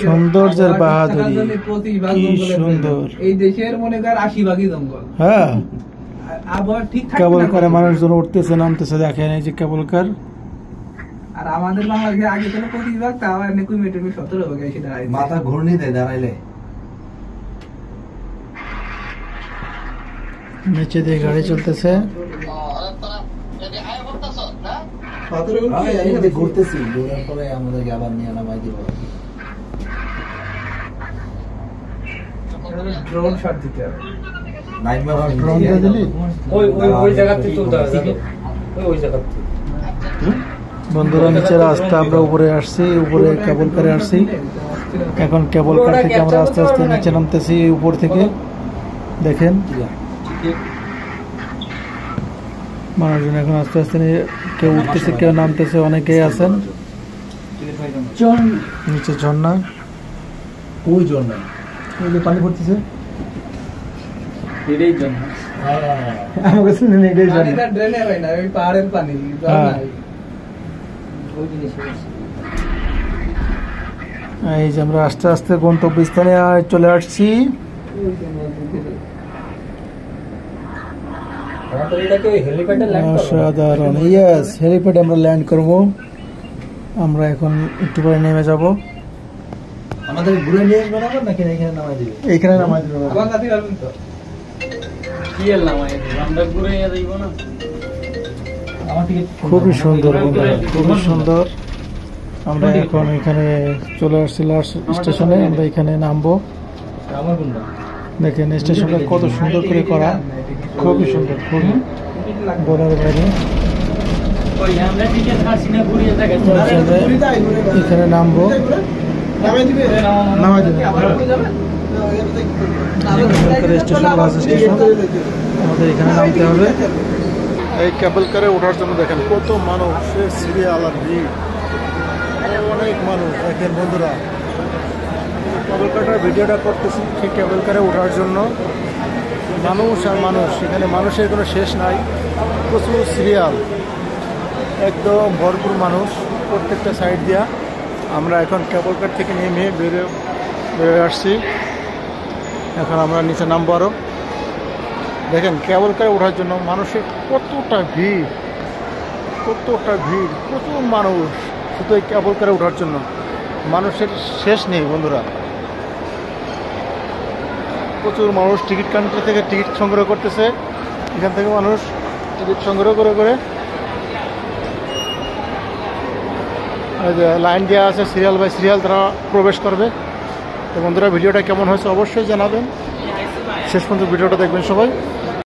সৌন্দর্যের বাহাদুরি, কি সুন্দর। এই দেশের মনে কর 80 ভাগই জঙ্গল। হ্যাঁ, আবহাওয়া ঠিক থাকে কেবল কারে মানুষজন উঠতেছে নামতেছে, দেখেন এই যে কেবল কার। আর আমাদের বাংলাদেশে আগে ছিল 25 ভাগ, তাও এনে কুমিটে 17 ভাগ এসে দাঁড়ায়, মাথা ঘূর্ণি দেয় দাঁড়াইলে। নিচে দিয়ে গাড়ি চলতেছে। ঘুরতেছি, ঘুরার পরে আমাদেরকে আবার নিয়ে নামাই দিব। ড্রোন শট দিতে হবে। ড্রোন দিয়ে দিলি? ওই জায়গাতে তুলতে হবে, ওই জায়গাতে। বন্ধুরা, নিচে রাস্তা, আমরা উপরে আসছি, উপরে কেবল কারে আসছি। এখন কেবল কার থেকে আমরা আস্তে আস্তে নিচে নামতেছি উপর থেকে। দেখেন মানুষজন এখন আস্তে আস্তে কেউ উঠতেছে, কেউ নামতেছে, অনেকেই আছেন। নিচে ঝর্ণা, ওই জন্য ওই যে পানি পড়তেছে, এটাই জন্য আমার কাছে এটাই ঝর্ণা। পানিটা ড্রেনে হয় না, ওই পাহাড়ের পানি। হ্যাঁ। এই যে আমরা আস্তে আস্তে গন্তব্যস্থানে চলে আসছি। অসাধারণ, ইয়েস, হেলিপ্যাডে আমরা ল্যান্ড করব। আমরা এখন একটু পরে নেমে যাব। আমাদের ঘুরে নিয়ে আসবে না নাকি এখানে নামাই দিবে? এইখানে নামাই দেবো। আবার কাছে পারবেন তো? কি এর নামাই দেব, আমরা ঘুরে যাইব না। আমার টিকিট খুবই সুন্দর বন্ধুরা, খুবই সুন্দর। আমরা এখন এখানে চলে আসছি লাস্ট স্টেশনে। আমরা এখানে নামবো। আমার কোনটা? দেখেন স্টেশনটা কত সুন্দর করে করা, খুবই সুন্দর, খুবই বলার বাইরে। ওই আমরা টিকিট কাটছি না, ঘুরে যাবে। এখানে নামবো, নামাই দিবে। স্টেশন, বাস স্টেশন, আমাদের এখানে নামতে হবে। এই কেবল কারে ওঠার জন্য দেখেন কত মানুষ, সিরিয়াল আর ভিড়, অনেক মানুষ। দেখেন বন্ধুরা, কেবল কারের ভিডিওটা করতেছি ঠিক কেবল কারে ওঠার জন্য। মানুষ আর মানুষ, এখানে মানুষের কোনো শেষ নাই, প্রচুর সিরিয়াল, একদম ভরপুর মানুষ প্রত্যেকটা সাইড দিয়া। আমরা এখন কেবল কার থেকে নেমে বেরোয় আসছি। এখন আমরা নিচে নামবো আরও। দেখেন কেবল কারে ওঠার জন্য মানুষের কতটা ভিড়, কতটা ভিড়, প্রচুর মানুষ শুধু এই কেবল কারে ওঠার জন্য। মানুষের শেষ নেই বন্ধুরা, প্রচুর মানুষ টিকিট কাউন্টার থেকে টিকিট সংগ্রহ করতেছে। এখান থেকে মানুষ টিকিট সংগ্রহ করে করে লাইন দেওয়া আছে, সিরিয়াল বাই সিরিয়াল তারা প্রবেশ করবে। তো বন্ধুরা, ভিডিওটা কেমন হয়েছে অবশ্যই জানাবেন, শেষ পর্যন্ত ভিডিওটা দেখবেন সবাই।